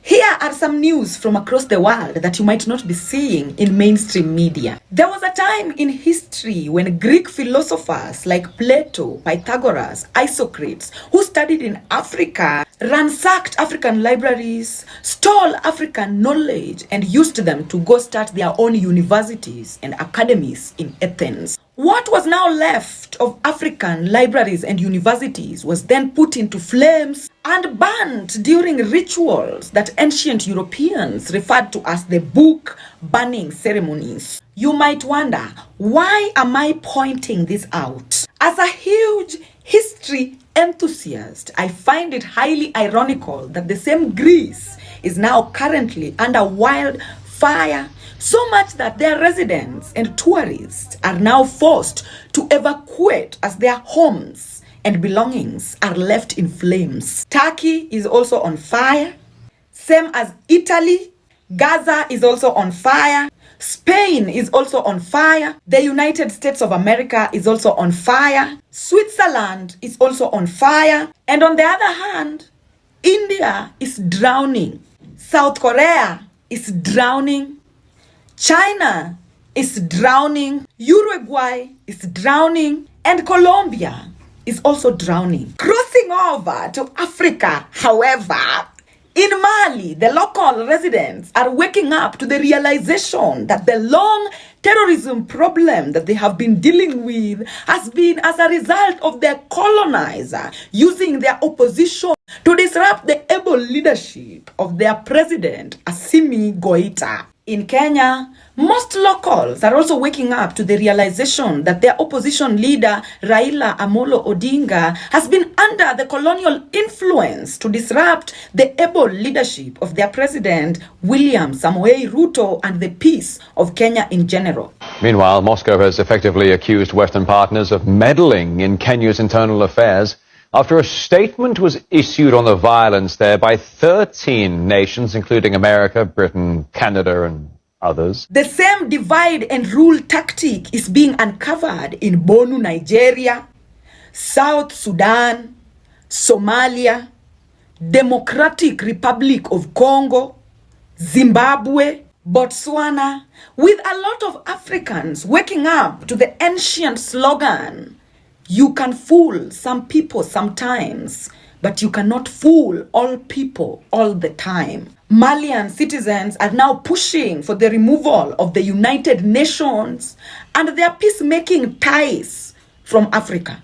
Here are some news from across the world that you might not be seeing in mainstream media. There was a time in history when Greek philosophers like Plato, Pythagoras, Isocrates, who studied in Africa, ransacked African libraries, stole African knowledge, and used them to go start their own universities and academies in Athens. What was now left of African libraries and universities was then put into flames and burned during rituals that ancient Europeans referred to as the book burning ceremonies. You might wonder, why am I pointing this out? As a huge history enthusiast, I find it highly ironical that the same Greece is now currently under wildfire, so much that their residents and tourists are now forced to evacuate as their homes and belongings are left in flames. Turkey is also on fire, same as Italy. Gaza is also on fire. Spain is also on fire. The United States of America is also on fire. Switzerland is also on fire. And on the other hand, India is drowning. South Korea is drowning. China is drowning. Uruguay is drowning. And Colombia is also drowning. Crossing over to Africa, however, in Mali, the local residents are waking up to the realization that the long terrorism problem that they have been dealing with has been as a result of their colonizer using their opposition to disrupt the able leadership of their president, Assimi Goita. In Kenya, most locals are also waking up to the realization that their opposition leader, Raila Amolo Odinga, has been under the colonial influence to disrupt the able leadership of their president, William Samoei Ruto, and the peace of Kenya in general. Meanwhile, Moscow has effectively accused Western partners of meddling in Kenya's internal affairs after a statement was issued on the violence there by 13 nations, including America, Britain, Canada, and others. The same divide and rule tactic is being uncovered in Bonu, Nigeria, South Sudan, Somalia, Democratic Republic of Congo, Zimbabwe, Botswana, with a lot of Africans waking up to the ancient slogan, "You can fool some people sometimes, but you cannot fool all people all the time." Malian citizens are now pushing for the removal of the United Nations and their peacemaking ties from Africa.